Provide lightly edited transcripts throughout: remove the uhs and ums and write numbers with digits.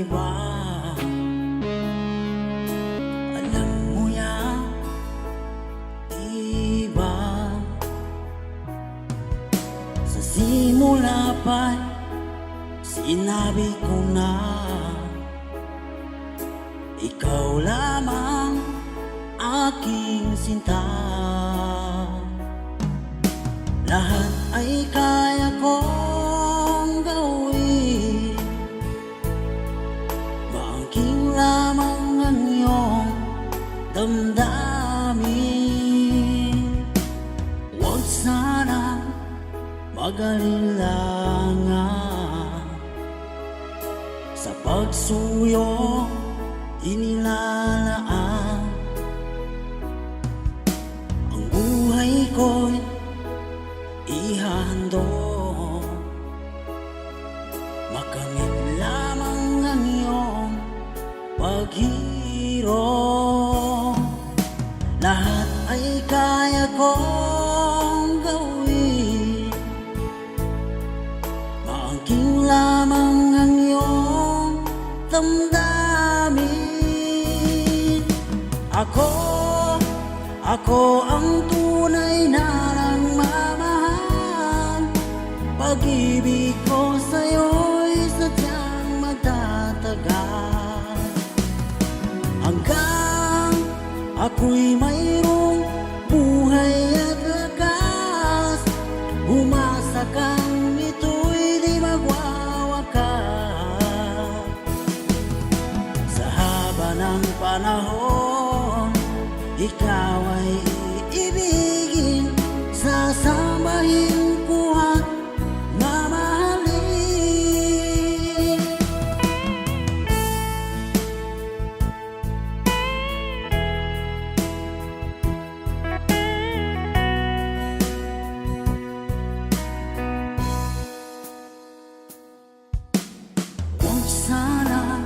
ba? Alam mo yan, di ba? Sa simula pa sinabi ko na ikaw lamang aking sinta. Lahat ay kaya kong gawin, maangking lamang ang iyong damdamin. Huwag sana mag-alilangan sa pagsuyo inilalaan. Ang buhay ko'y ihandog, makamit lamang ang iyong paghirap. Lahat ay kaya kong gawin, maangking lamang ang iyong damdamin. Ako ang tunay na nagmamahal. Pag-ibig ko sa'yo'y sadyang magtatagal, hanggang ako'y mayroong buhay at lakas. Umasa kang ito'y di magwawakas. Sa haba ng panahon, ikaw ay iibigin, sasambahin ko at mamahalin. Huwag sana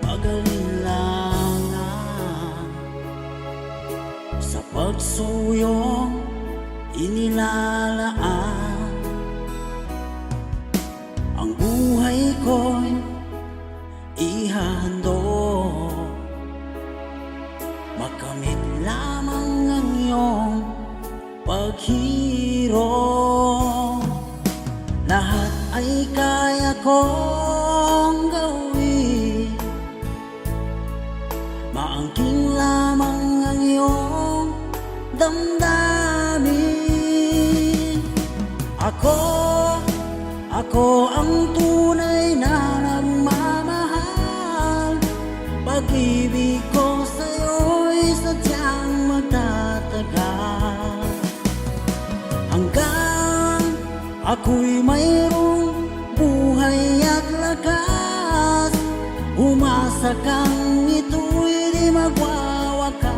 mag-alilangan sa pagsuyong inilalaan. Ang buhay ko'y ihandog, makamit lamang ang iyong paghirap. Lahat ay kaya kong gawin, maangking lamang ang iyong damdamin. Ako ang tunay na nagmamahal. Pag-ibig ko sa'yo'y sadyang magtatagal, hanggang ako'y mayroong buhay at lakas. Umasa kang ito'y di magwawakas.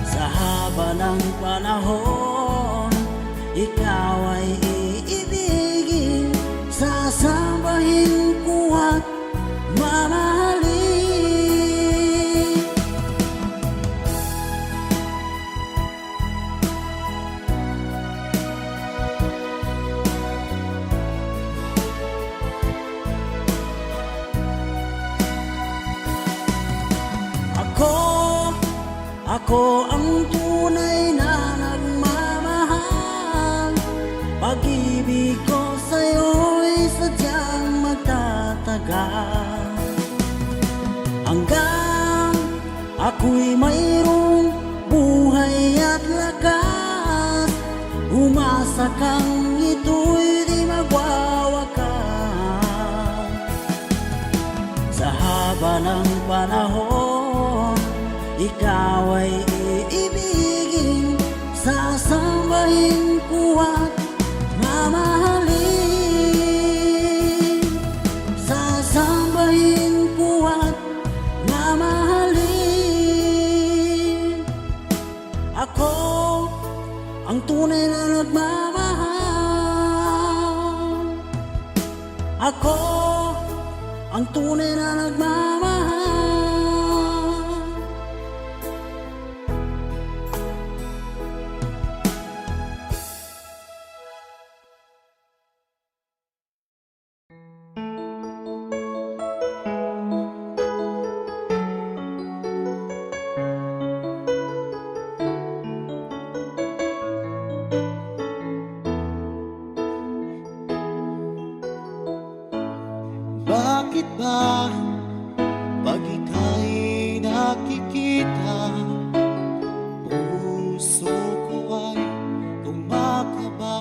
Sa haba ng panahon, ikaw ay iibigin, sasambahin ko at mamahalin. Ako ang tunay na nagmamahal. Pag-ibig ko sa'yo'y sadyang magtatagal, hanggang ako'y mayroong buhay at lakas. Umasa kang ito'y di magwawakas. Sa haba ng panahon, ikaw ay iibigin, sasambahin ko at mamahalin. Sasambahin ko at mamahalin. Ako ang tunay na nagmamahal. Ako ang tunay na nagmamahal. ba pag ika'y nakikita? Puso ko ay kumakaba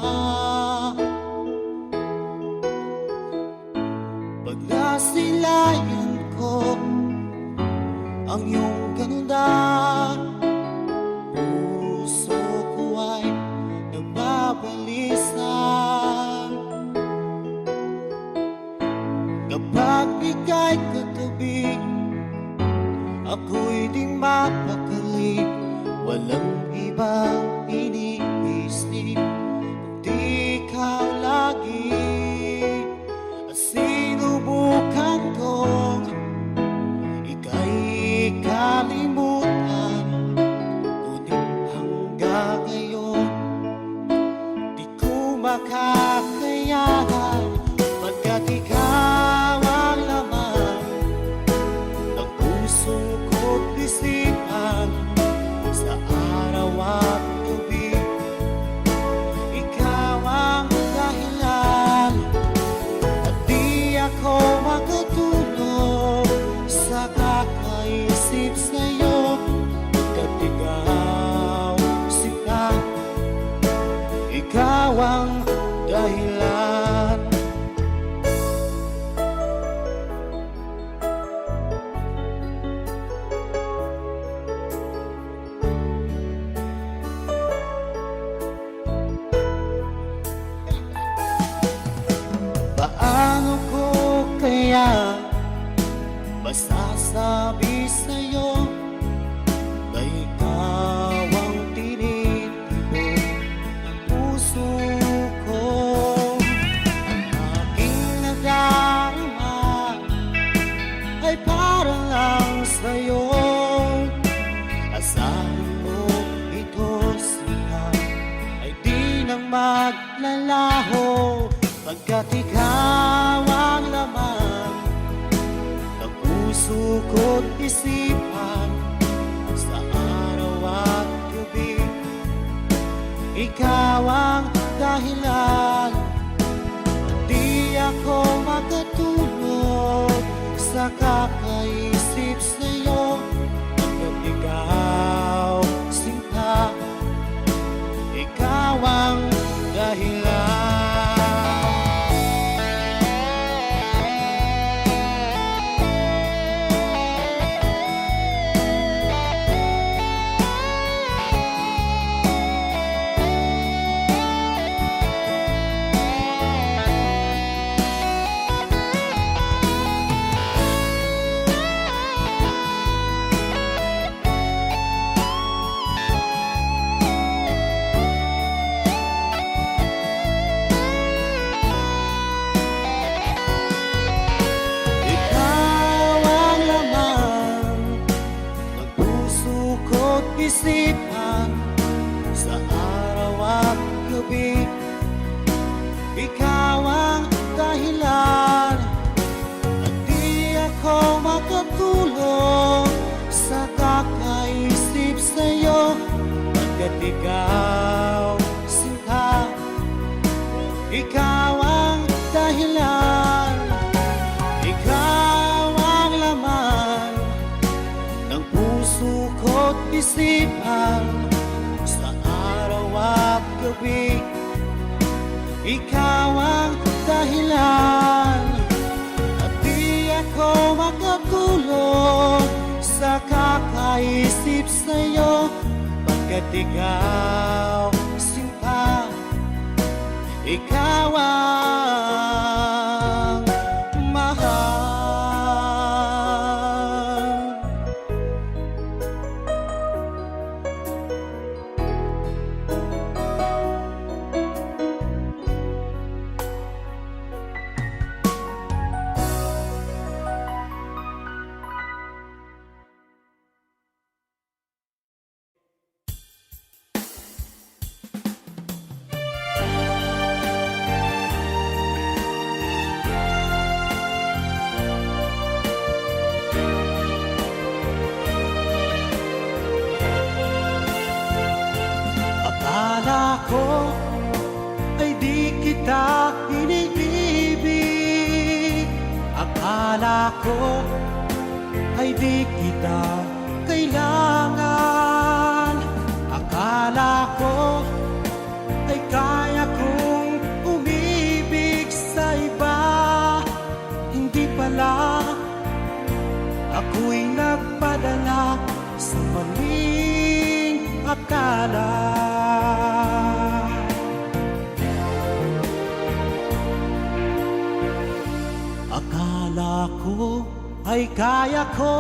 pag nasilayan ko ang iyong ganda. Puso ko ay nagbabalisa kapag ika'y katabi. Ako'y di mapakali, walang ibang iniisip kundi ikaw lagi. At sinubukan kong ika'y kalimutan, ngunit hanggang ngayon di ko makakayanan, pagkat ikaw ang laman ng puso ko't isipan. Sa araw at gabi, ikaw ang dahilan, at di ako makatulog sa kakaisip sa'yo, pagkat ikaw sinta, ikaw ang dahilan. Paano ko kaya masasabi sa'yo na ikaw ang tinitibok ng puso ko? Ang aking nadarama ay para lang sa'yo. Asahan mo ito sila ay di nang maglalaho, pagkat ikaw ang laman ng puso ko't isipan. Sa araw at gabi, ikaw ang dahilan, at di ako makatulog sa kakaisip sa'yo, pagkat ikaw sinta, ikaw ang dahilan. Isipan sa araw at gabi, ikaw ang dahilan, at di ako makatulog sa kakaisip sa'yo, pagkat ikaw sinta, ikaw ang dahilan, ikaw ang laman ng puso ko't isipan. Sa araw at gabi, ikaw ang dahilan, at di ako makatulog sa kakaisip sa'yo, pagkat ikaw sinta, ikaw ang mahal. ko ay di kita kailangan. Akala ko ay kaya kong umibig sa iba. Hindi pala, ako'y nagpadala sa maling akala. Akala ko ay kaya ko,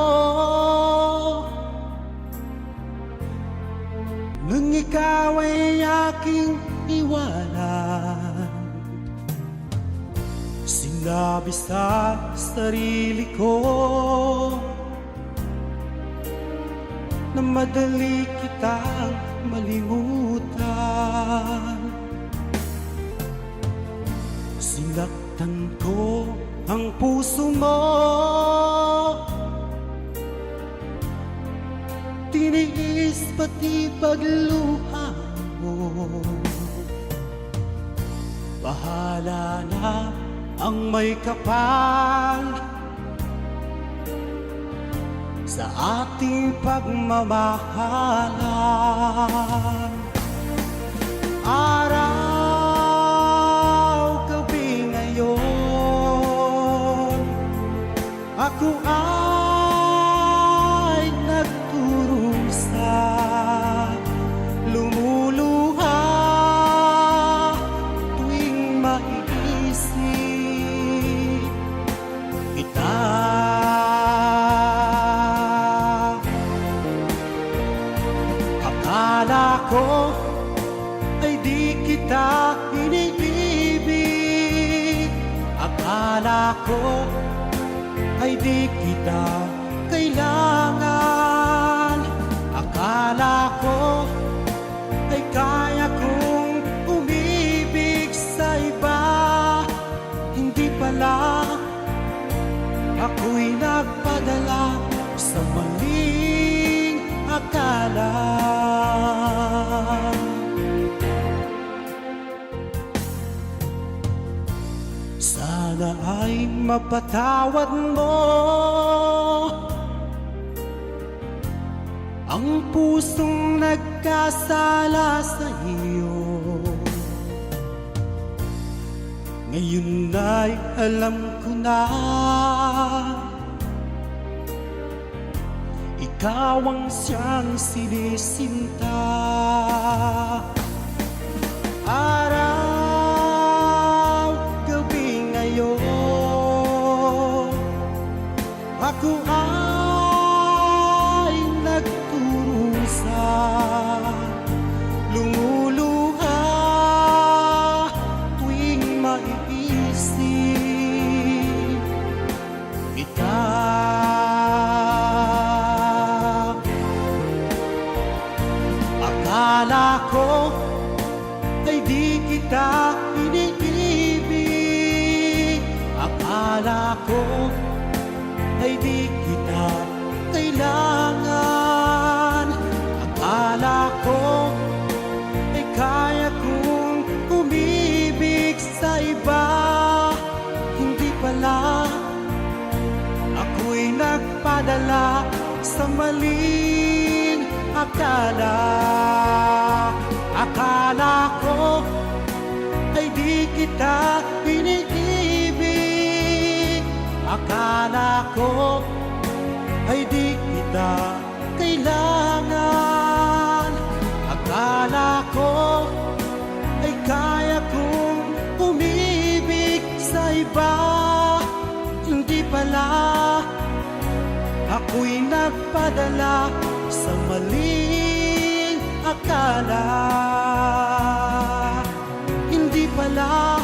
nung ikaw ay aking iwanan. Sinabi sa sarili ko na madali kitang malimutan. Sinaktan ko ang puso mo, tiniis pati pagluha mo. Bahala na ang may kapal sa ating pagmamahalan. Araw, gabi ngayon, ako ay nagturusa, lumuluha tuwing maiisip kita. Akala ko ay di kita iniibig. Akala ko ay di kita kailangan. Akala ko ay kaya kong umibig sa iba. Hindi pala, ako'y nagpadala sa maling akala. Sana ay mapatawad mo ang pusong nagkasala sa iyo. Ngayon ay alam ko na ikaw ang siyang sinisinta. Araw, gabi ngayon, ako ay nagturusa, lumuluha tuwing maiisip kita. Akala ko ay di kita iniibig. Akala ko ay di kita kailangan. Akala ko ay kaya kong umibig sa iba. Hindi pala, ako'y nagpadala sa maling akala. Akala ko ay di kita iniibig. Akala ko ay di kita kailangan. Akala ko ay kaya kong umibig sa iba. Hindi pala, ako'y nagpadala sa maling akala. Hindi pala,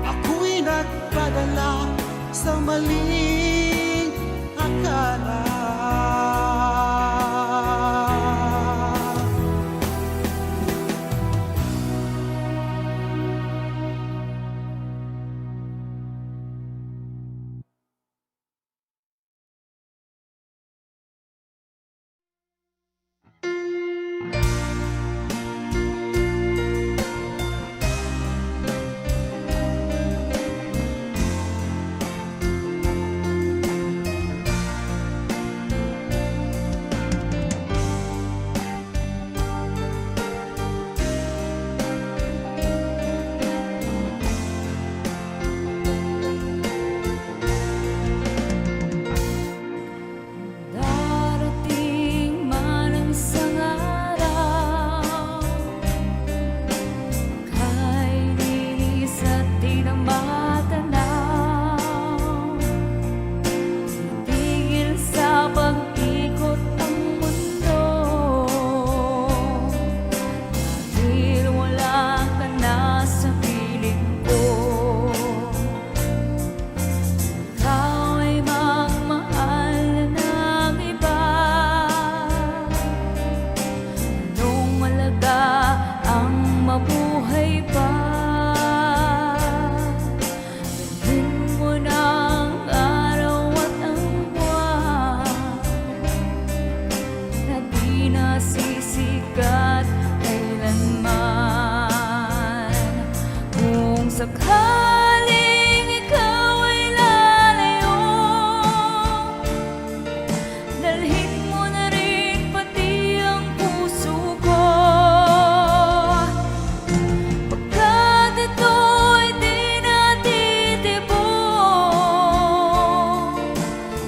ako'y nagpadala sa maling akala. sakaling ikaw ay lalayo, dalhin mo na rin pati ang puso ko, pagkat ito'y di natitibok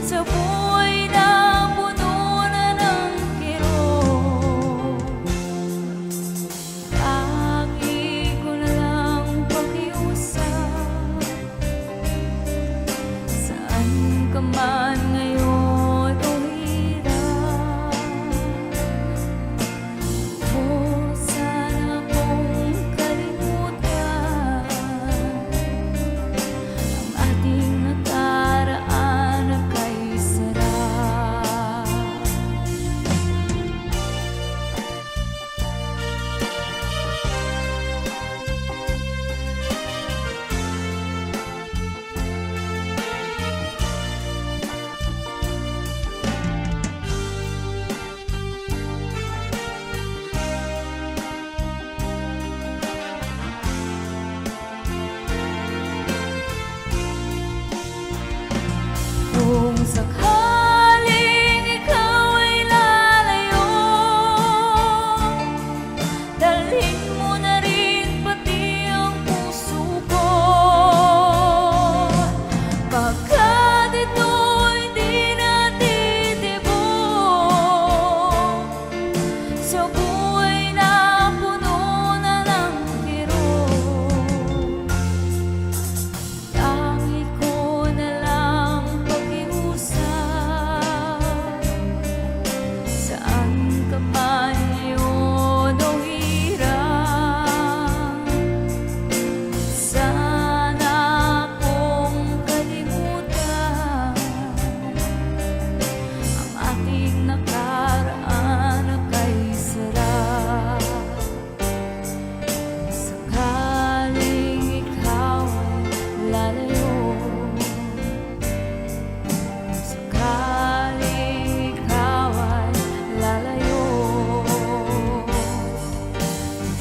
sa buhay na puno na ng kirot. Tangi ko na lang pakiusap, saan ka man ngayon o hirap, o sana kong kalimutan ang ating nakaraan na kay sarap. Kung sakaling ikaw ay lalayo, dalhin mo na rin pati ang puso ko, pagkat ito'y di natitibok sa buhay na puno na ng kirot. Tangi ko na lang pakiusap, saan ka man ngayon o hirap, sana kong kalimutan ang ating nakaraan na kay sarap. Sakaling ikaw ay lalayo, sakaling ikaw ay lalayo,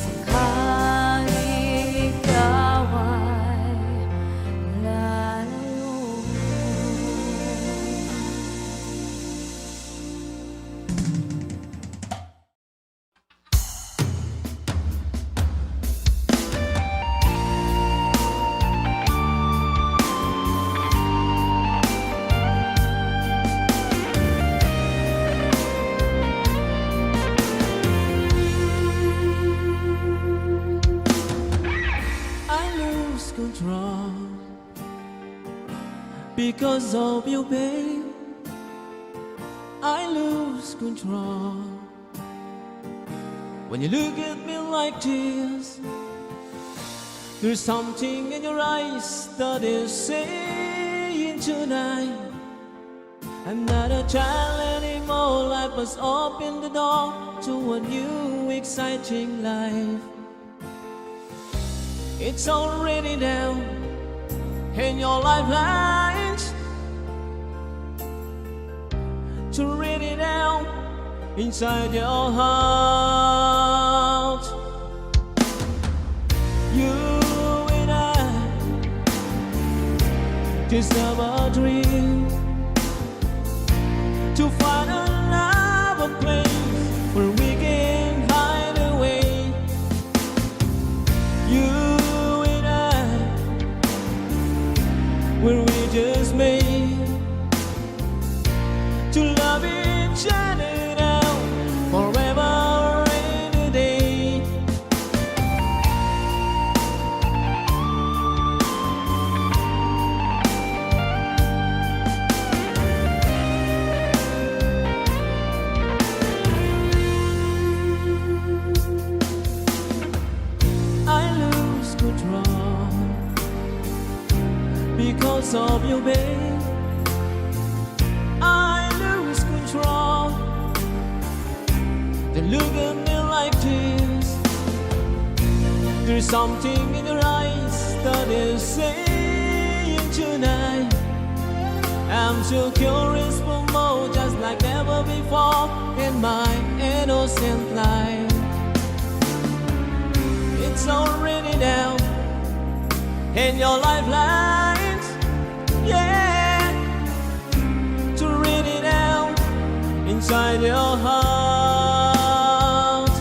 sakaling ikaw ay lalayo. I lose control because of you, babe. I lose control when you look at me like this. There's something in your eyes that is saying tonight, I'm not a child anymore. Life has opened the door to a new exciting life. It's already down in your lifelines, to read it down inside your heart. You and I just have a dream to find another place where we can hide away. You and I, where we just made to love each other now forever and a day. I lose control because of you, babe. I lose control. They look at me like this. There's something in your eyes that is saying tonight, I'm so curious for more, just like never before in my innocent life. It's already down and your lifelines, yeah, to read it out inside your heart.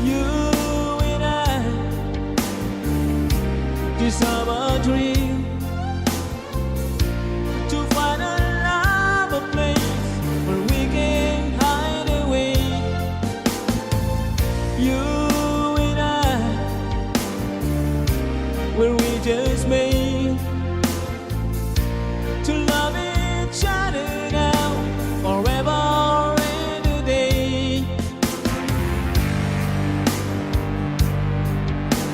You and I deserve a dream to find a love, a place where we can hide away. You and I, where we just made to love each other now, forever and a day.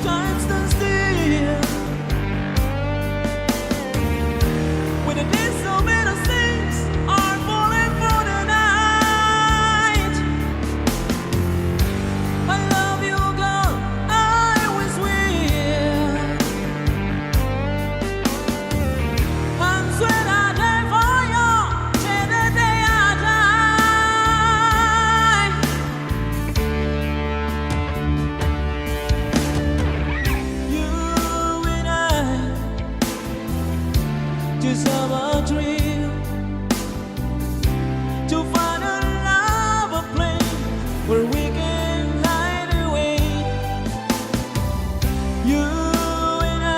Time stands still when the days so many things are falling for the night. I love you, girl, I always will. I'm swear I die for you till the day I die. You and I deserve a dream to find a love, a place where we can hide away. You and I,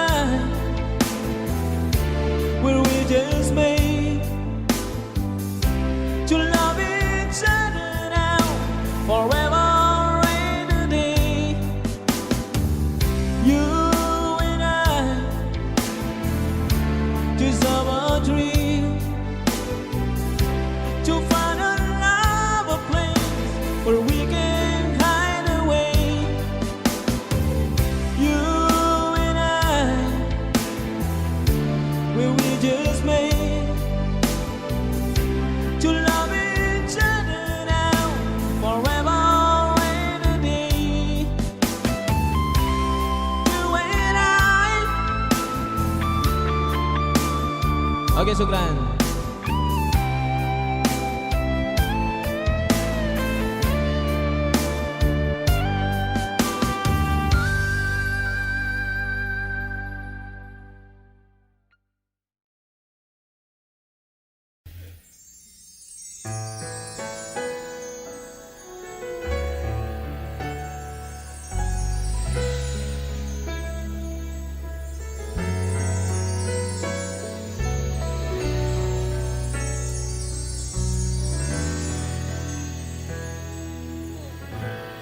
where we just made to love each other now, forever and a day. You and I deserve a dream to find a love, a place where we can hide away. You and I, where we just made to love each other now, forever and a day. You and I. Okay, Sugran.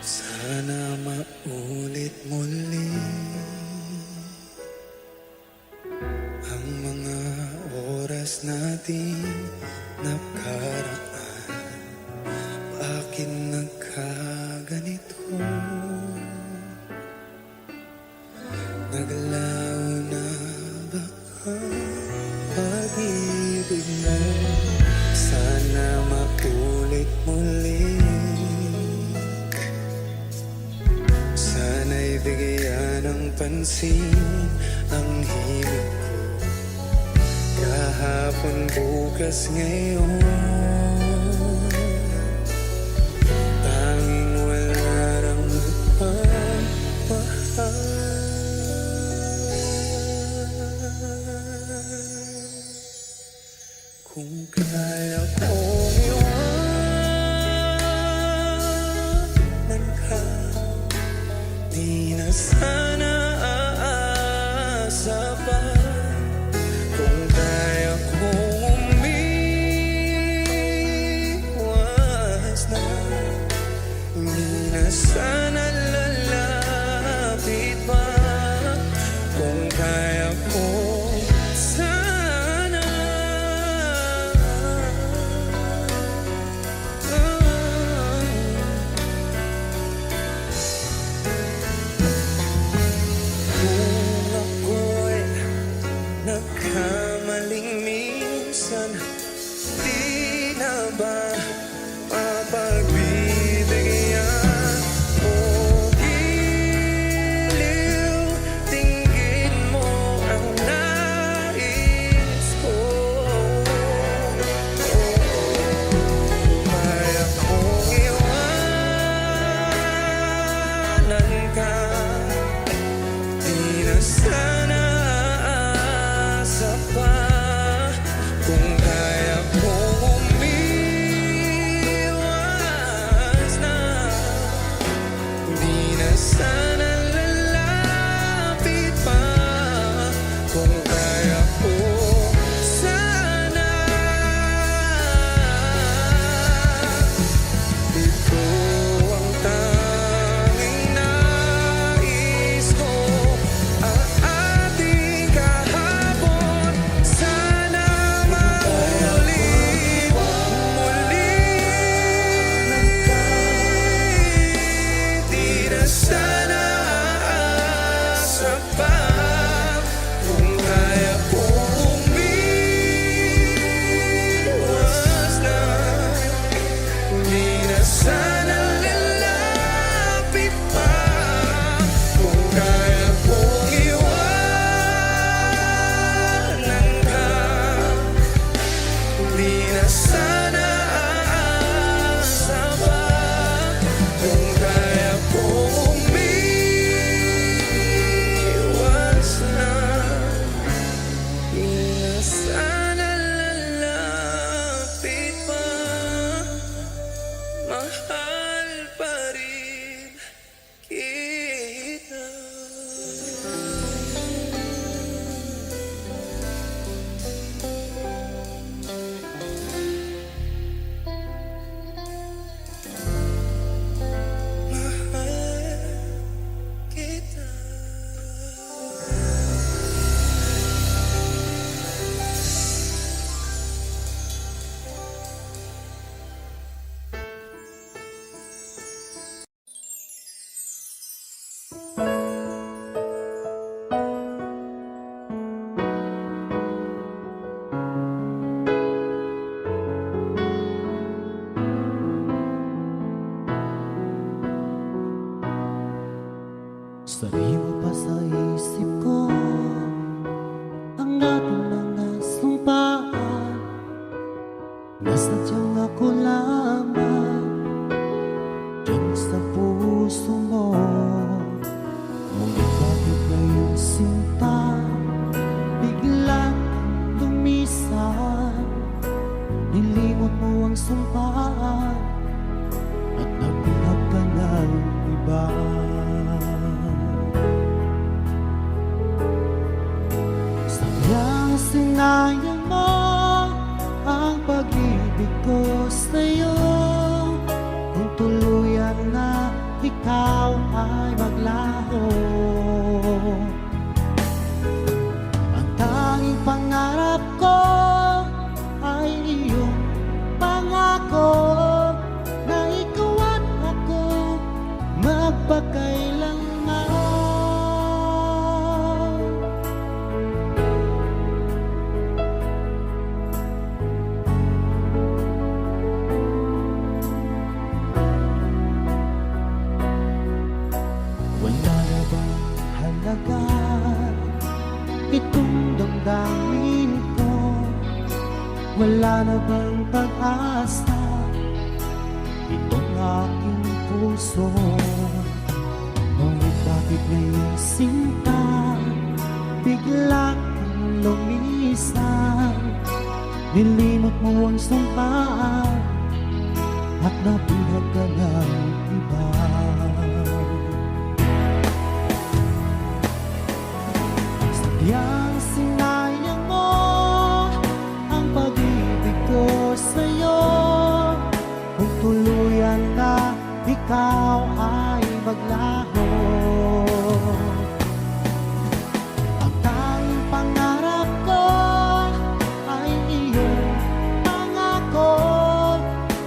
Sana maulit muli ang mga oras natin nakaraan. Bakit nagkaganito? Naglaho na ba ang pag-ibig mo? Sana maulit muli. Sana'y bigyan ng pansin ang himig ko. Kahapon, bukas, ngayon, tanging wala rang magmamahal. Kung kaya kong iwanan ka, di na sana aasa pa. Kung kaya kong umiwas na, di na sana lalapit pa. Kung kaya kong sana sa isip ko ang ating mga sumpaan na sadyang ako lamang dyan sa puso mo. Ngunit bakit ngayong sinta biglang lumisan? Nilimot mo ang sumpaan at nabihag ka ng iba. Sayang sinayang mo ang pag-ibig ko sa'yo. Kung tuluyan na ikaw ay maglaho, ang tanging pangarap ko ay iyong pangako na ikaw at ako magpakailanman. Wala na bang halaga itong damdamin ko? Wala na bang pag-asa itong aking puso? Ngunit bakit ngayong sinta biglang lumisan? Nilimot mo ang sumpaan at nabihag ka ng iba. Sadyang sinayang mo ang pag-ibig ko sa'yo. Kung tuluyan na ikaw ay maglaho, ang tanging pangarap ko ay iyong pangako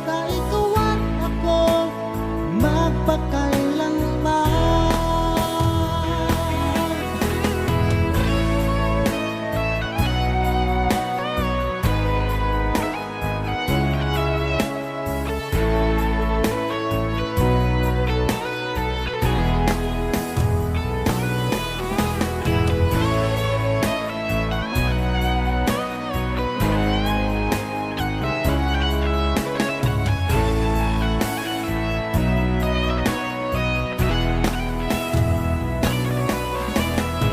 na ikaw at ako magpakailanman.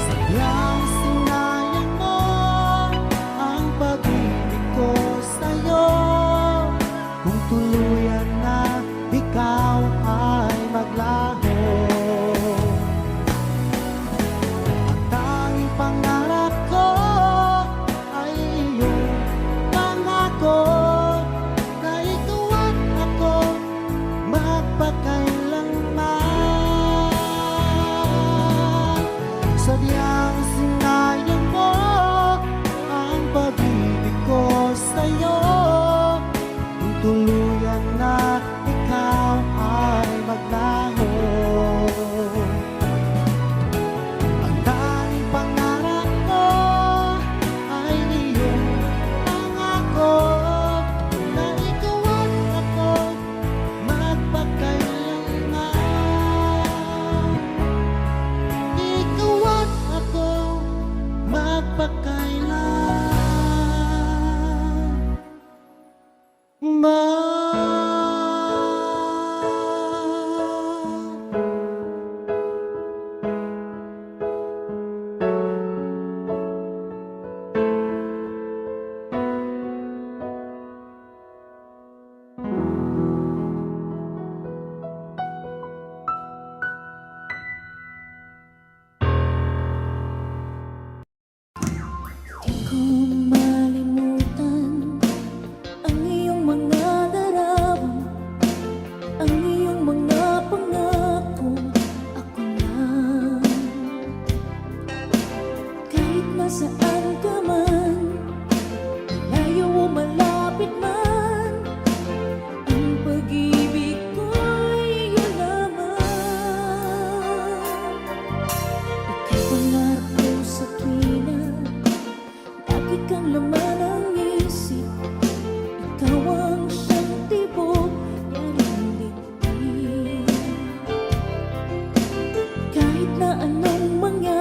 Sadyang sinayang mo ang pag-ibig ko sa'yo. Kung tuluyan na ikaw ay maglaho, ang tanging pangarap ko ay iyong pangako na ikaw at ako magpakailanman. Sadyang sinayang mo ang pag-ibig ko sa'yo. Kung tuluyan na ikaw ay maglaho, ang tanging pangarap ko ay iyong pangako na ikaw at ako magpakailanman. Ikaw at ako Di ko malimutan ang iyong mga larawan, ang iyong mga pangako. Ako lang, kahit nasaan ka man, malayo o malapit man, ang pag-ibig ko'y iyong lamang. Ika'y pangarap ko sa tuwina, lagi kang laman ng isip. Ikaw ang siyang tibok ng dibdib. Kahit na anong mangyari,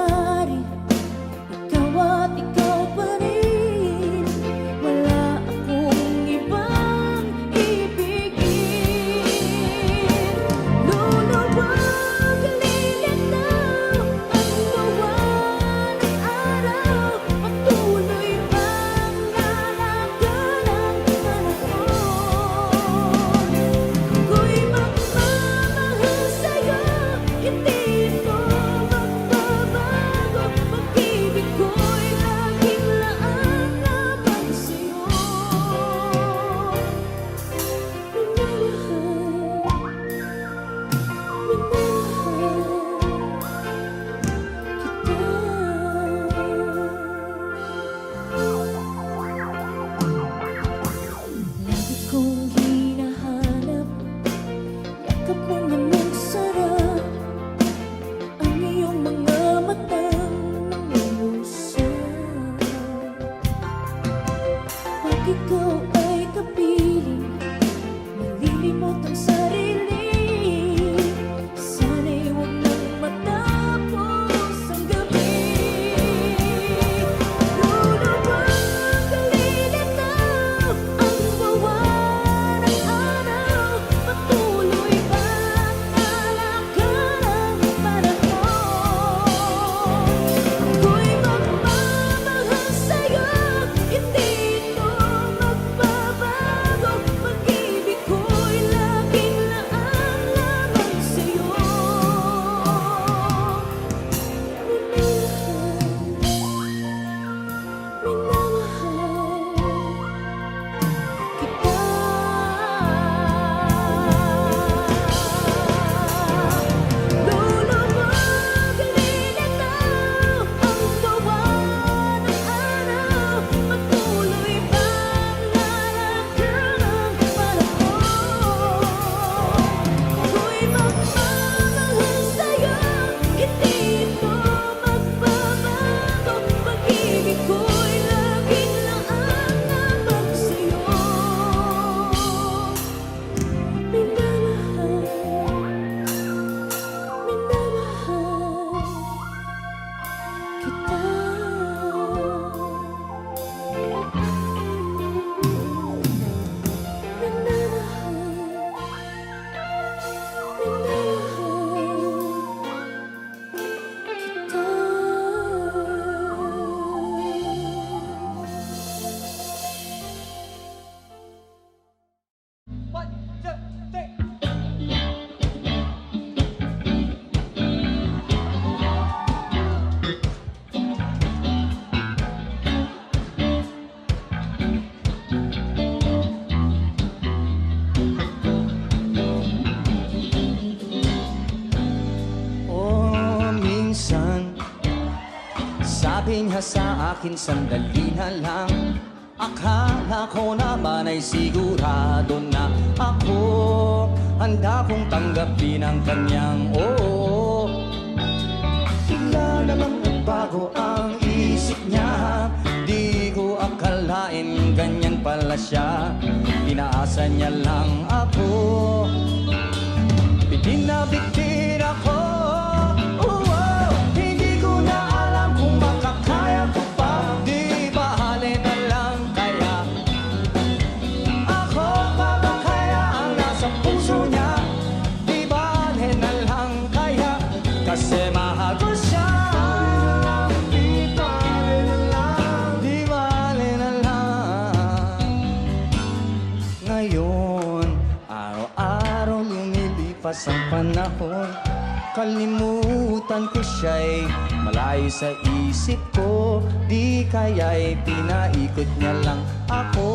Sabi niya sa akin, sandali na lang. Akala ko naman ay sigurado na ako handa kong tanggapin ang kanyang oo. Bigla na lang nagbago ang isip niya. Di ko akalain ganyan pala siya. Inaasa niya lang ako. Bitin na bitin ako. Hindi ko na alam kung makakaya ko pa. Di bahali na lang kaya. Ako pa ba kaya ang nasa puso niya? Di bahali na lang kaya. Kasi mahal ko siya. Di bahali na lang. Di bahali na lang. Ngayon, araw-araw lumilipas ang panahon. Kalimutan ko siya'y malayo sa isip ko. Di kaya'y pinaikot niya lang ako.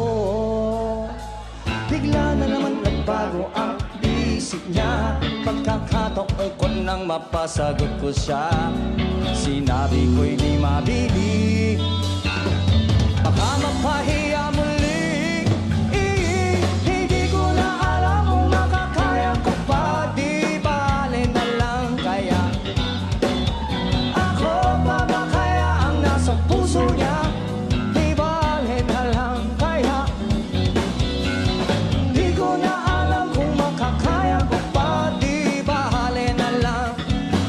Bigla na naman nagbago ang isip niya. Pagkakataon ko nang mapasagot ko siya. Sinabi ko'y di mabili. Baka mapahiya muli. Hindi ko na alam kung makakaya ko pa. Di bale na lang kaya. Ako pa ba kaya ang nasa puso niya? Di bale na lang kaya. Di ko na alam kung makakaya ko pa. Di bale na lang.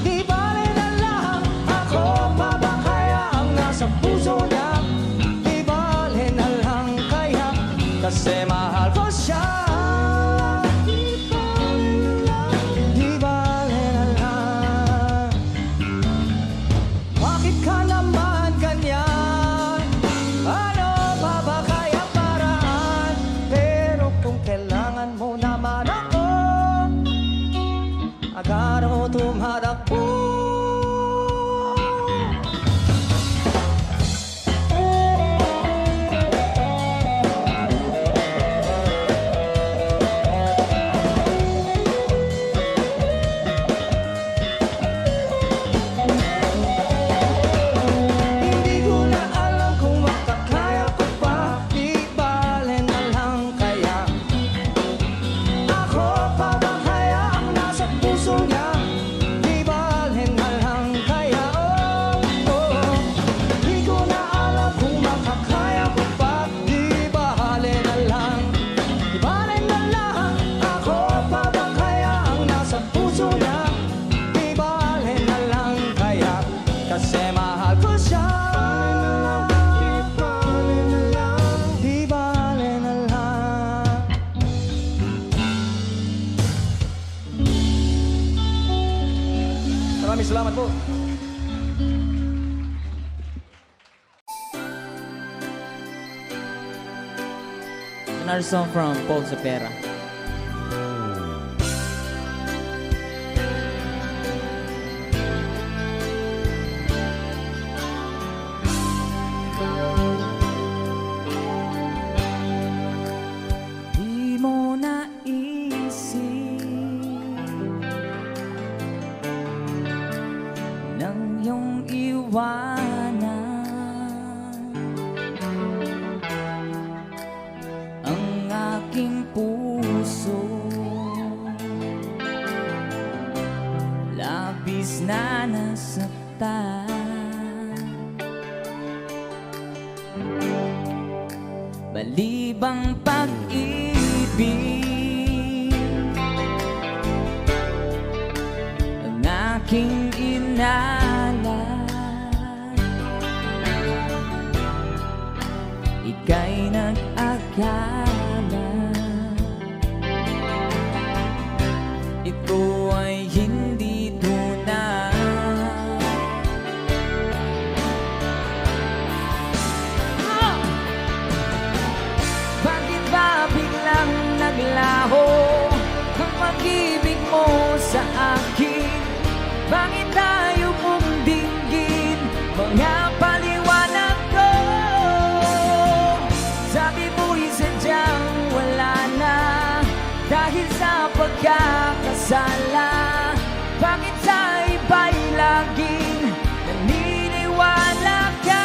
Di bale na lang. Ako pa ba kaya ang nasa puso niya? Di bale na lang kaya. Kasi mahal ko siya. Di bale na lang. Di bale na lang. Bakit ka naman ganyan? Ano pa ba kaya paraan? Pero kung kailangan mo naman ako, agad ako tumatakbo. Hindi ko na alam kung makakaya ko pa. Di bale na lang kaya. Ako pa ba kaya ang nasa puso niya? Di bale na lang kaya. Di ko na alam kung makakaya ko pa. Di bale na lang. Di bale na lang. Ako pa ba kaya ang nasa puso niya? Di bale na lang kaya. Kasi mahal ko siya. Di bale na lang. Di bale na lang. Maraming salamat po. Another song from Paul Cepeda. Di mo naisip nang iyong iwanan ang aking puso. Labis na nasaktan. Balibang pag-ibig ang aking inalat. Ika'y nag-akala ito ay hindi tunay. Bakit ba biglang naglaho ang pag-ibig mo sa akin? Bakit tayo mong dinggin mga paliwanag ko? Sabi mo'y sadyang wala na dahil sa pagkakasala. Bakit sa iba'y laging naniniwala ka?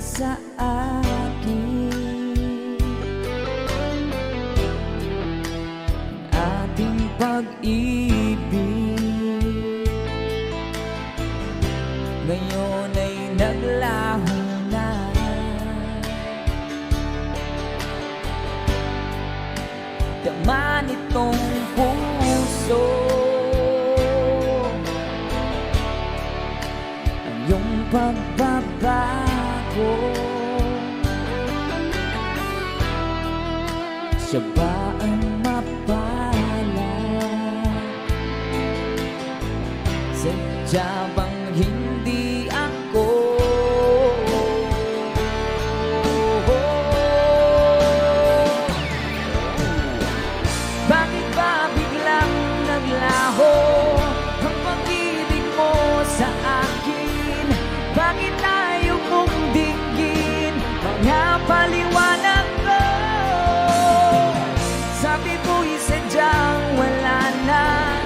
sa akin. Ating pag-ibig ngayon ay naglaho na. Dama nitong puso ang iyong pagbabago. Siya ba ang mapalad? Sadya bang hindi ako? Bakit ba biglang naglaho ang pag-ibig mo sa akin? Bakit tayo mong dinggin mga paliwanag ko? Sabi mo'y sadyang wala na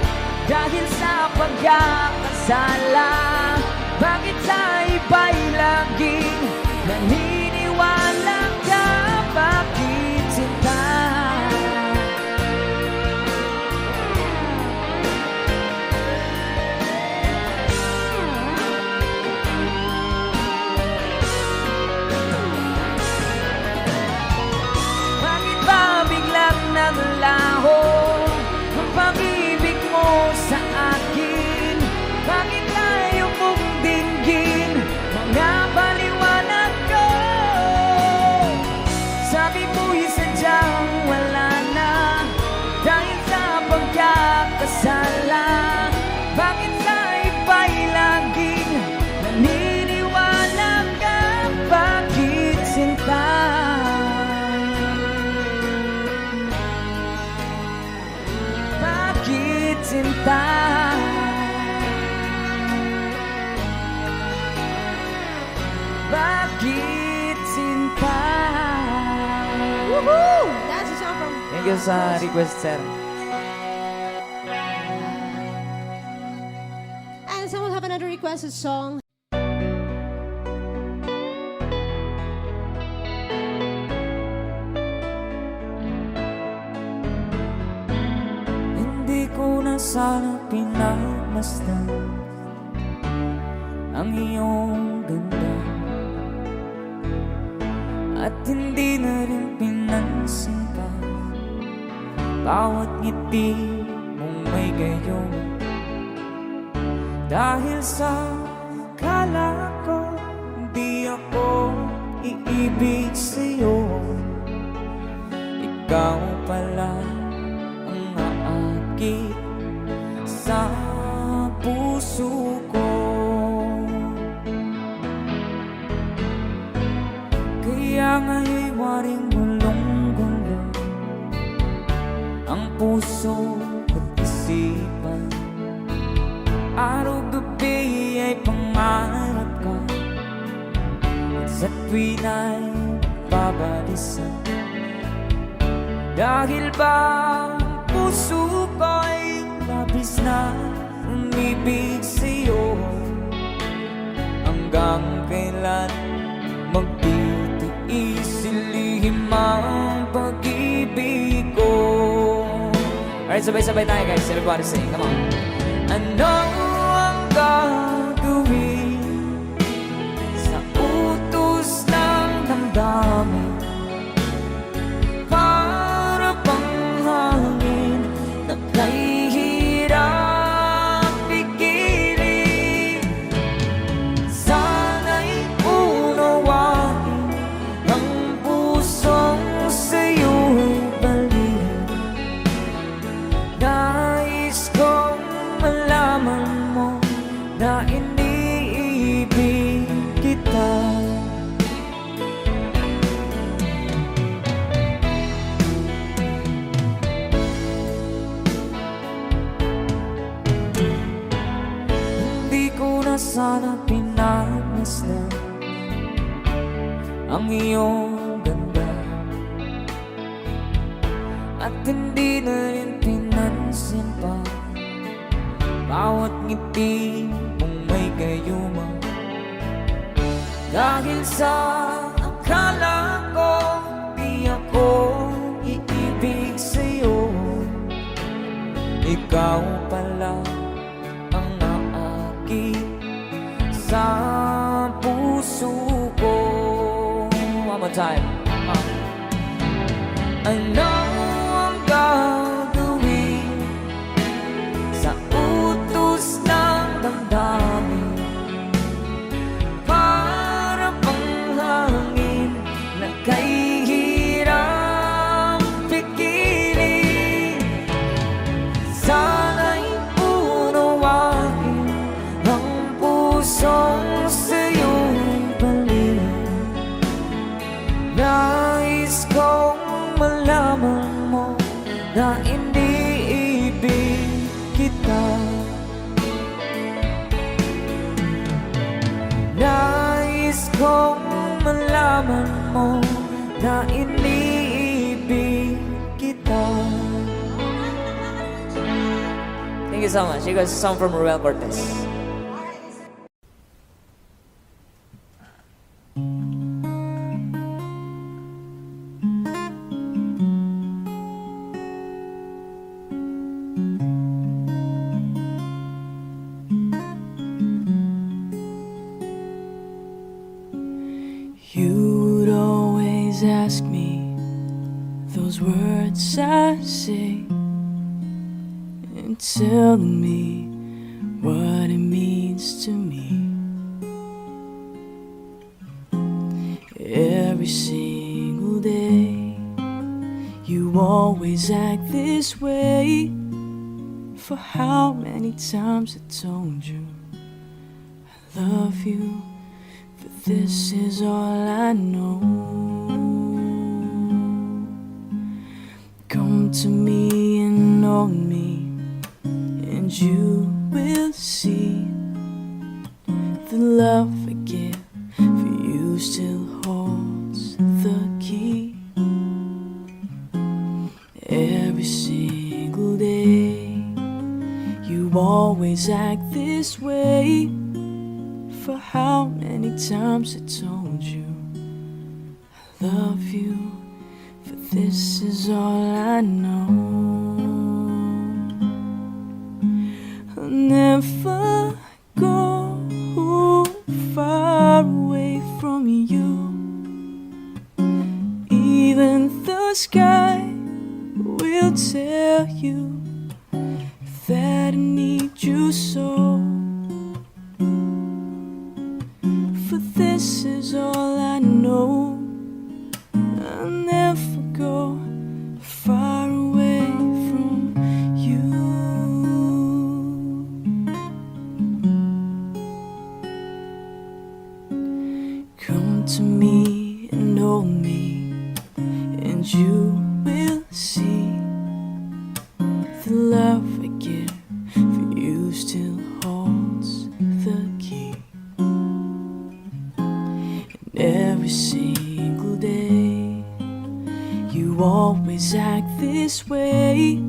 dahil sa pagkakasala. Bakit sa iba'y laging naniniwala ka? Bakit sinta? Bakit ba biglang naglaho ang pag-ibig mo sa akin? Bakit tayo mong dinggin mga paliwanag ko? Sabi mo'y sadyang wala na dahil sa pagkakasala. Bakit sa iba'y laging naniniwala ka? Bakit sinta? Bakit sinta? Bakit sinta? Woohoo! That's a song from... Thank you sa request, sir. And someone have another requested song. Hindi ko na sana pinagmasdan ang iyong ganda, at hindi na rin pinansin pa bawat ngiti mong may gayon. Dahil sa kala ko di ako iibig sa'yo, ikaw pala ang aakit sa puso ko. Kaya nga'y waring gulong-gulong ang puso at isipan. Araw-gabi ay pangarap ka, at sa tuwin ay babalisan. Dahil ba ang puso ko'y labis na umibig sa'yo, hanggang kailan magtitiis ilihim ang pag-ibig ko. Alright, sabay-sabay tayo guys. Everybody sing, come on. Ano ang gagawin sa utos ng damdamin? Para bang hangin na kay hirap pigilin? Sana'y unawain ang pusong sa'yo'y baliw. Nais kong malaman mo na iniibig kita. Hindi ko na sana pinagmasdan ang iyong ganda, at hindi na rin pinansin pa bawat ngiti mong may gayuma. Dahil sa akala ko di ako iibig sa'yo, ikaw pala ang naakit sa puso ko. One more time. Ano ang gagawin sa utos ng damdamin? Para bang hangin na kay hirap pigilin. Sana'y unawain ang pusong sa'yo'y balik. Nais kong malaman mo na iniibig kita. Nais kong malaman mo na iniibig kita. Thank you so much. You guys, a song from Ruel Cortez. You would always ask me those words I say, and telling me what it means to me. Every single day, you always act this way. For how many times I told you I love you? This is all I know. Come to me and hold me, and you will see the love I give for you still holds the key. Every single day, you always act this way. For how many times I told you I love you? For this is all I know. I'll never go far away from you. Even the sky will tell you that I need you so. This is all I know. I'll never go far away from you. Come to me and hold me, and you will see the love I give for you still holds the key. Every single day, you always act this way.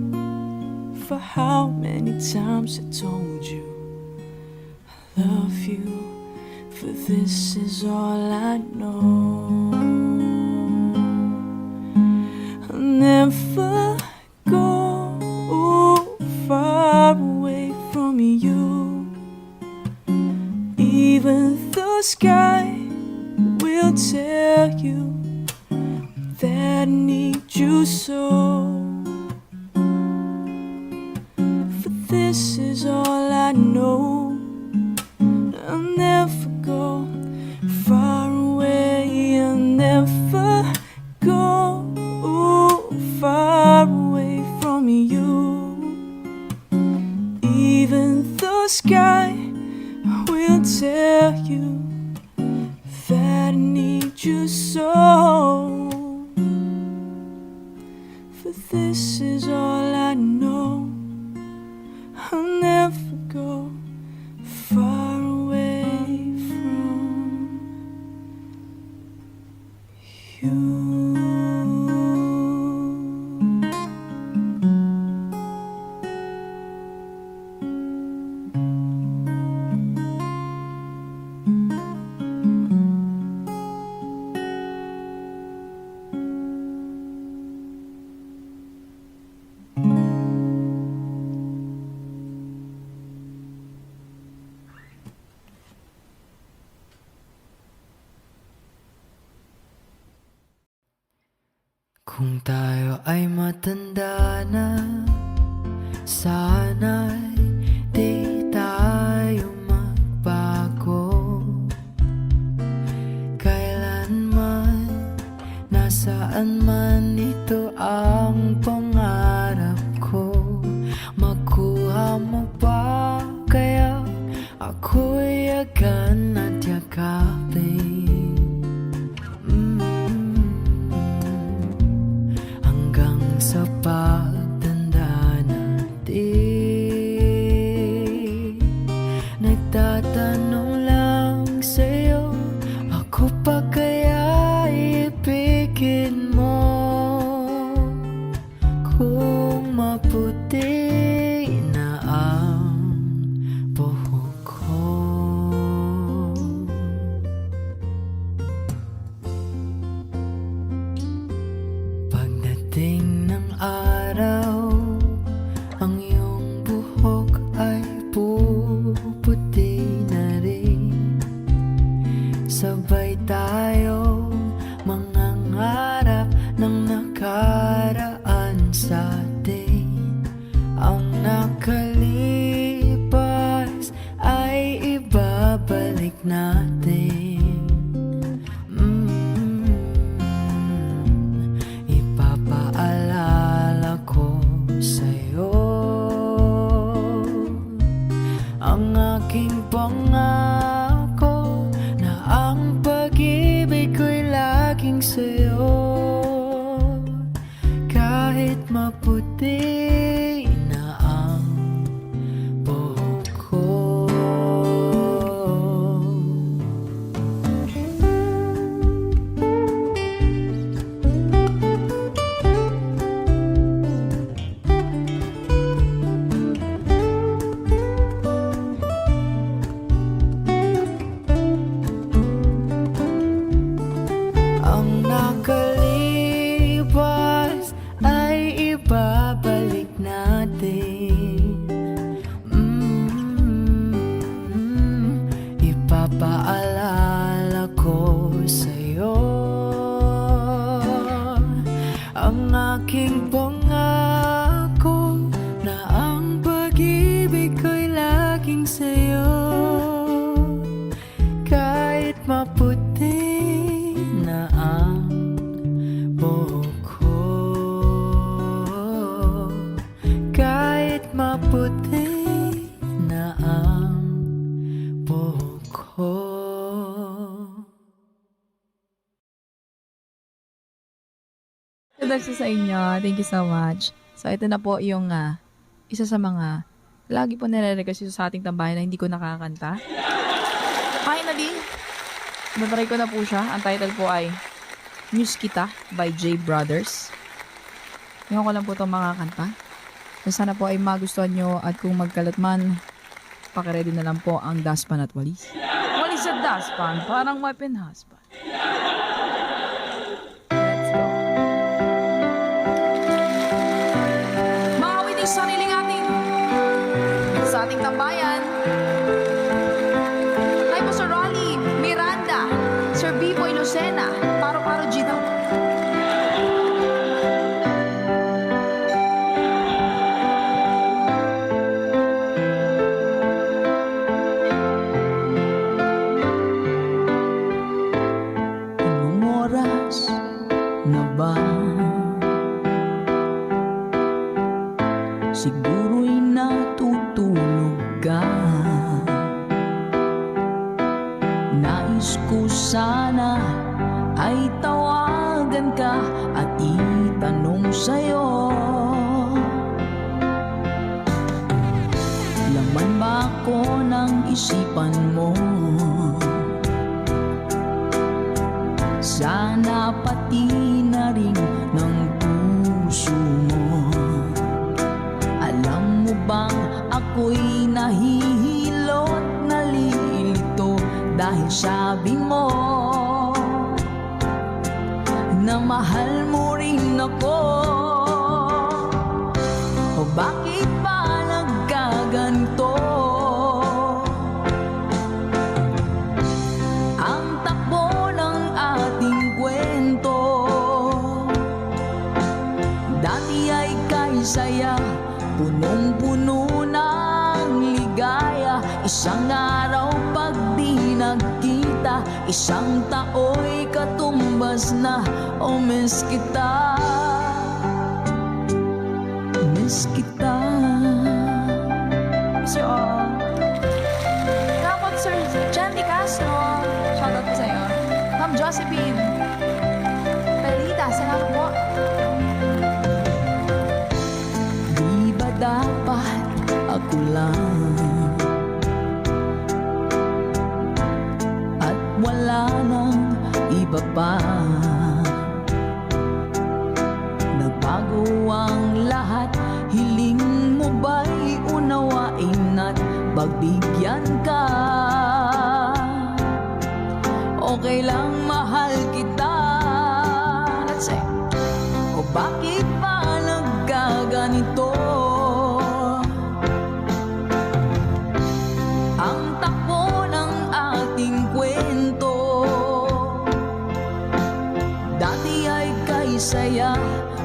For how many times I told you I love you? For this is all I know. I'll never go far away from you. Even the sky will tell you that I need you so. For this is all I know. I'll never go far away. I'll never go far away from you. Even the sky will tell you that I need you so. For this is all I know. I'll never go far away from you. Kung tayo ay matanda na, sana'y di tayo magbago. Kailanman, nasaan man, ito ang pangarap ko. Makuha mo ba kaya ako'y yagan at yakapin? Hanggang sa pagtanda natin, nagtatanong lang sa'yo, ako pa kaya ibigin mo? Kung maputi na ang buhok ko. Pagdating ng araw, ang iyong buhok ay puputi na rin. Sabay tayo mangangarap ng nakaraan sa atin. Ang nakalipas ay ibabalik natin. Ipapaalala ko sa'yo ang aking pangako na ang pag-ibig ko'y laging sa'yo. Kahit maputi na ang buhok ko. Ang nakalipas ay ibabalik natin. Ipapaalala ko sa'yo ang aking pangako na ang pag-ibig ko'y laging sa'yo. Kahit maputi na ang buhok ko, kahit maputi na ang buhok ko. Dahil sa inyo, thank you so much. So, ito na po yung isa sa mga lagi po nare-request sa ating tambayan na hindi ko nakakanta. Finally, natry ko na po siya. Ang title po ay Miss Kita by J Brothers. Yung ko lang po itong mga kanta. So, sana po ay magustuhan nyo at kung magkalat man, pakiready na lang po ang daspan at walis. Walis at daspan, parang wife and husband. Let's go. Mga witing sariling ating sa ating tambayan. Hi po Sir Rolly, Miranda, Sir Biboy Lucena, Paro-Paro Gino. Anong oras na ba? Siguro'y natutulog ka. Nais ko sana ay tawagan ka at itanong sa'yo, laman ba ako ng isipan mo? Sana pati na rin ng puso mo. Alam mo bang ako'y nahihilot, nalilito dahil sabi mo na mahal mo rin ako. O bakit ba nagkaganto? Ang takbo ng ating kwento punong-puno ng ligaya. Isang araw pag di nagkita, isang tao'y katumbas na. Oh, miss kita, miss kita. Miss you all. Dapat Sir Jenny Castro, shoutout po sa'yo. Ma'am Josephine Perita, salamat po. Di ba dapat ako lang at wala nang iba pa? Nagbago ang lahat, hiling mo ba'y unawain at pagbigyan ka? Okay lang, mahal kita. Let's say, o bakit ba nagkaganito? Ang takbo ng ating kwento, dati ay kay saya,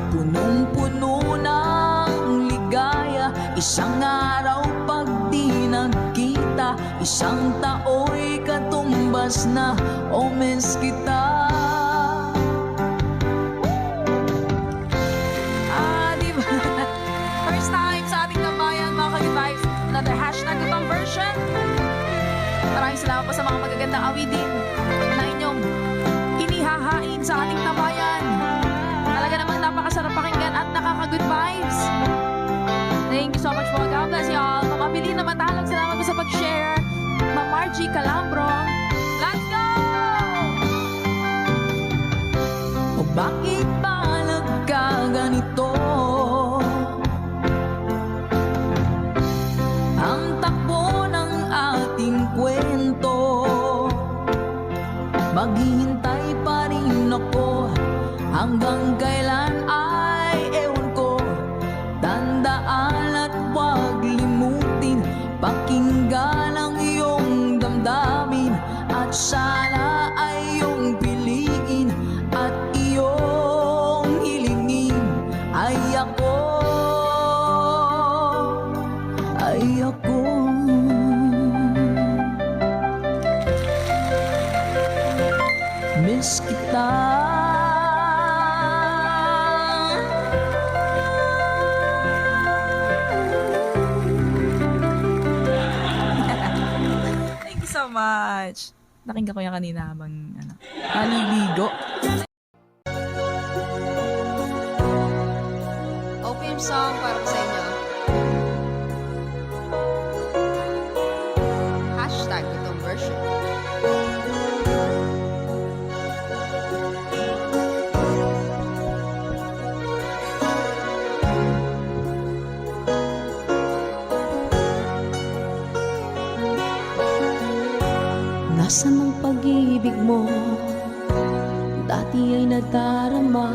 punong-puno ng ligaya. Isang araw pag di nagkita, isang tao'y katumbas na. Oh, miss kita. Diba? First time sa ating tambayan, mga ka-vibes. Another hashtag ibang version. Maraming salamat po sa mga magagandang awidin na inyong inihahain sa ating tambayan. Talaga namang napakasarap pakinggan at nakaka-good vibes. Thank you so much po. God bless y'all. Mamabili na matalag. Salamat po sa pag-share. Ma'am Margie Calambro. Let's go! O bakit ba nagkaganito? Ang takbo ng ating kwento, maghihintay pa rin ako. Hanggang kailan ay ewan ko. Tandaan at huwag limutin, pakinggan ang iyong damdamin. At sana ay iyong piliin at iyong hilingin. Ay ako, ay ako. Miss kita. Thank you so much. Nakinggan ko yan kanina habang naliligo. OPM song para sa inyo. Hashtag itong version. Nasaan ang pag-ibig mo? Dati ay nadarama,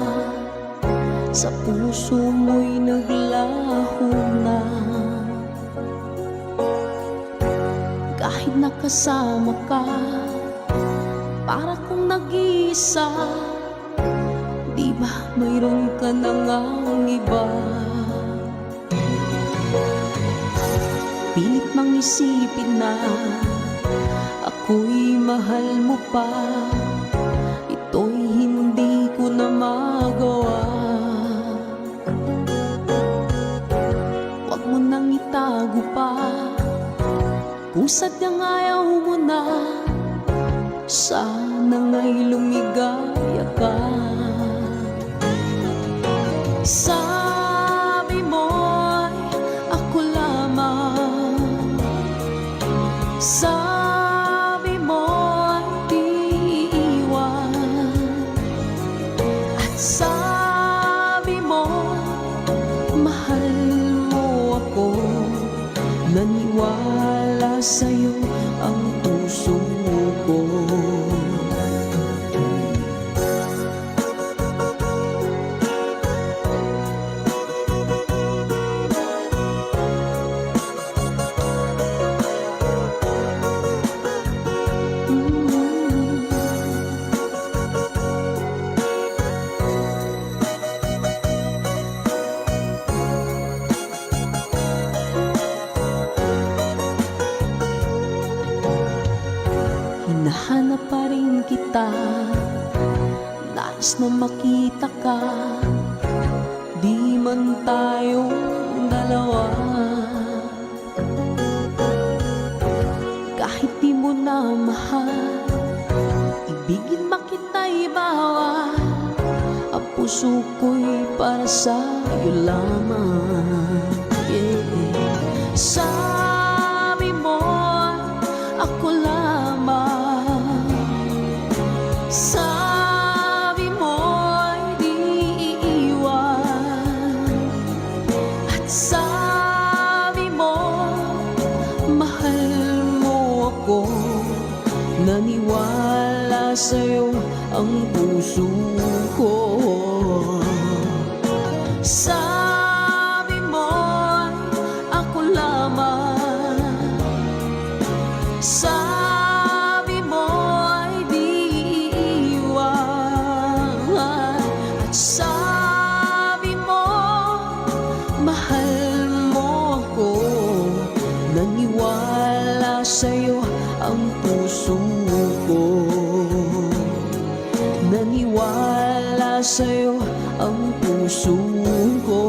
sa puso mo'y naglaho na. Kahit nakasama ka, para kong nag-iisa. Di ba mayroon ka na ngang iba? Pilit mang isipin na ako'y mahal mo pa. Ito'y hindi ko na magawa. Huwag mo nang itago pa, kung sadyang ayaw mo na. Sana nga'y lumigaya ka. Sabi mo'y ako lamang, sabi mo'y di iwan, at sabi mo mahal mo ako. Naniwala sa'yo ang puso ko. nais na makita ka, di man tayong dalawa. Kahit di mo na mahal, ibigin makita'y bawal. Ang puso ko'y para sa'yo lamang, yeah. Sabi mo, ako lamang. Sabi mo'y di iiwan. At sabi mo, mahal mo ako. Naniwala sa'yo ang puso ko. Sabi mo, ako lamang. Sabi mo ay di iiwan. At sabi mo, mahal mo ako. Naniwala sa'yo ang puso ko. Naniwala sa'yo ang puso ko.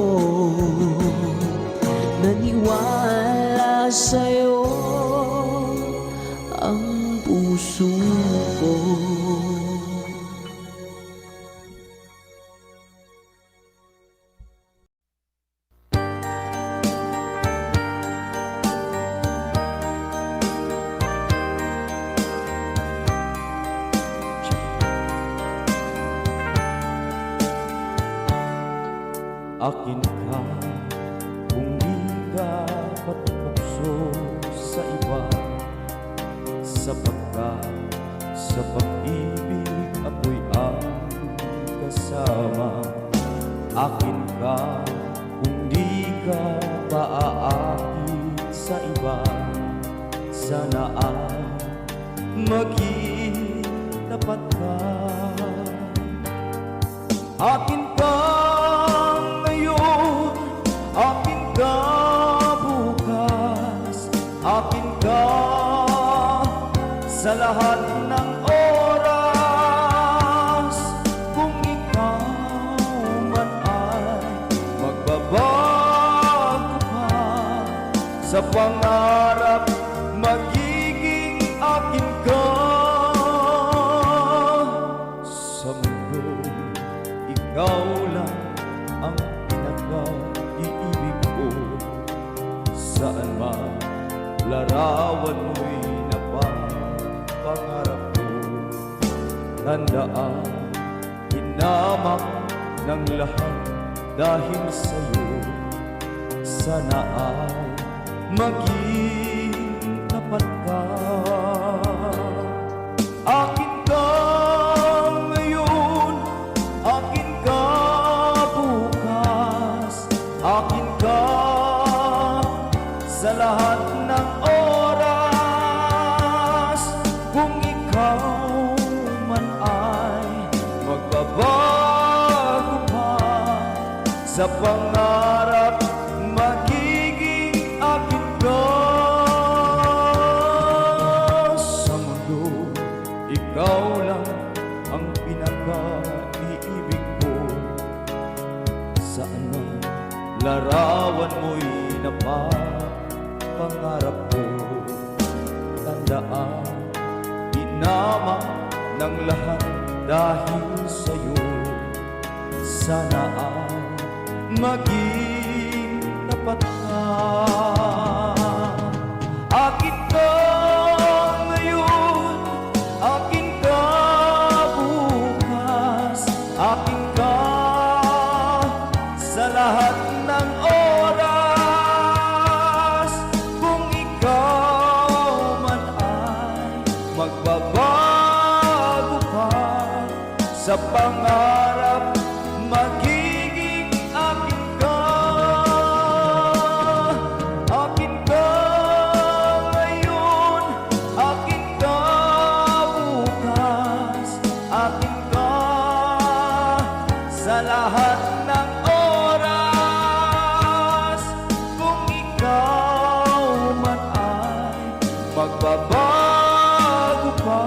Naniwala sa'yo ang puso ko. Akin ka kung di ka patupokso sa iba, sapagkat sa pag-ibig ako'y ang kasama. Akin ka kung di ka paaakit sa iba, sana ay maging tapat ka. Akin ka ngayon, akin ka bukas, akin ka sa lahat ng oras. Kung ikaw man ay magbabago pa, sa pangarap magiging akin ka. Sa mundo, ikaw lang ang pinaka-iibig ko. Saan man larawan mo'y napapangarap ko. Tandaan, hinamak ng lahat dahil sa'yo. Sana ay maging tapat ka. Akin ka ngayon, akin ka bukas, akin ka sa lahat ng oras. Kung ikaw man ay magbabago pa, sa pangarap magiging akin ka. Sa mundo, ikaw lang ang pinaka-iibig ko. Saan man larawan mo'y napapangarap ko. Tandaan, pinama ng lahat dahil sa'yo. Sana ay maging tapat ka. Akin ka ngayon, akin ka bukas, akin ka sa lahat ng oras. Kung ikaw man ay magbabago pa, sa pangarap magiging akin ka. Akin ka ngayon, akin ka bukas, akin ka sa lahat ng oras. Kung ikaw man ay magbabago pa,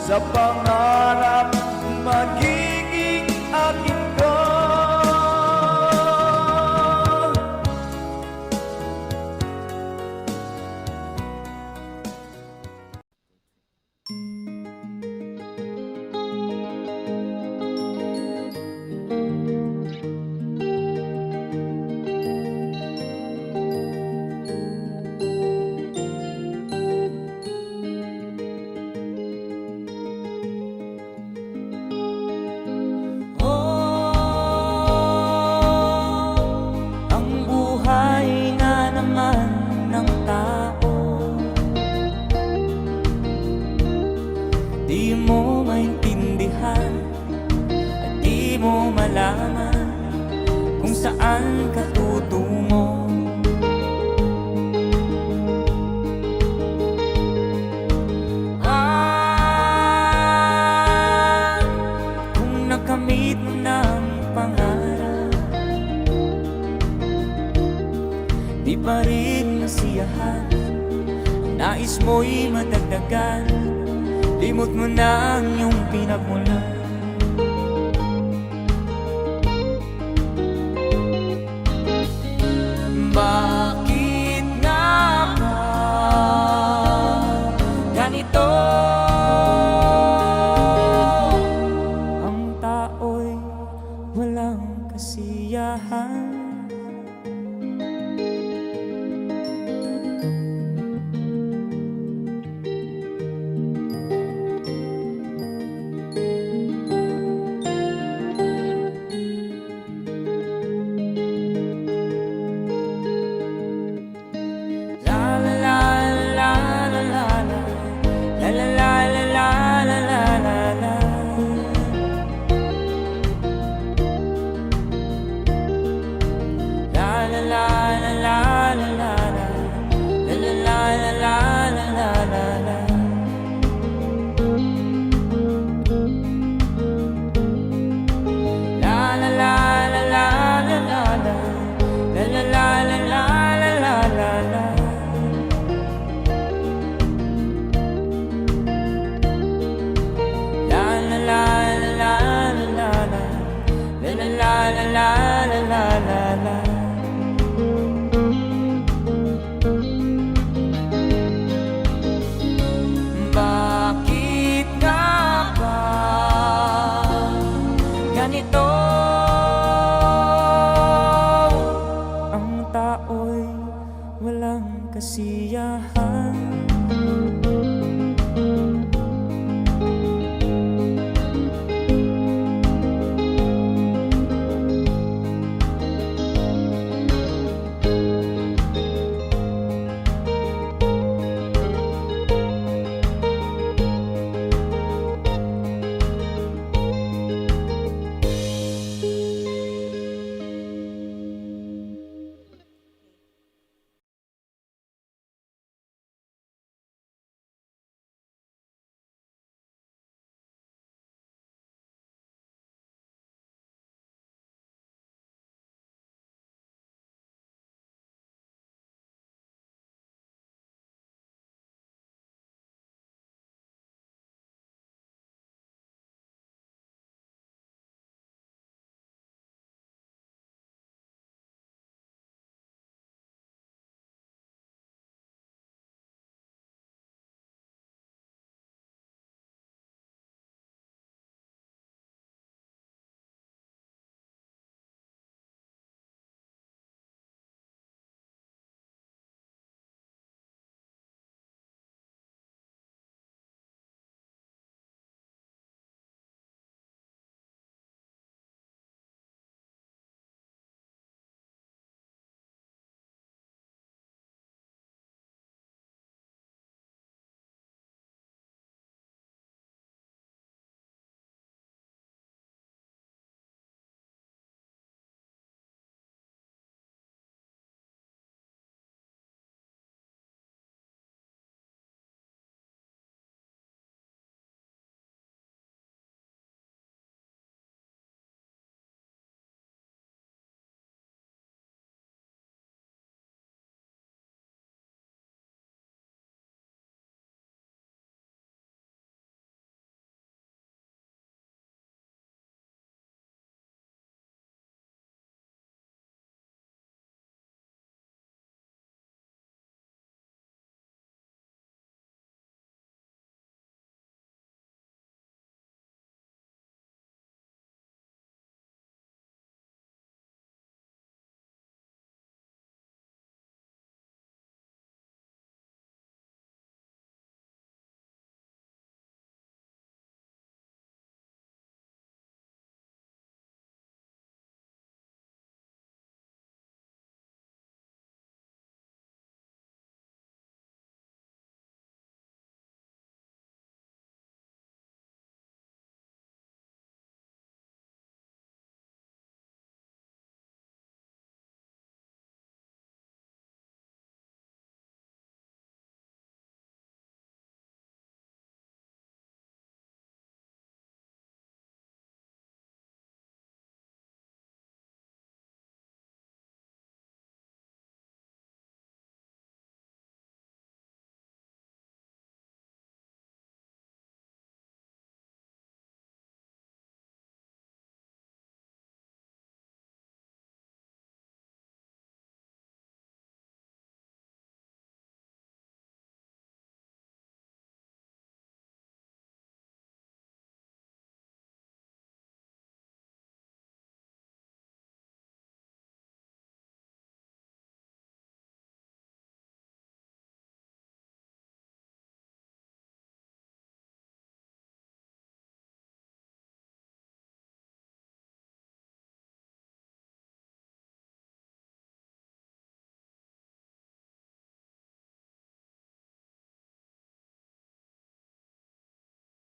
sa pangarap magiging saan ka tutungo. Kung nakamit mo ng pangarap, di pa rin nasiyahan, nais mo'y madagdagan, limot mo na ang iyong pinagmulan.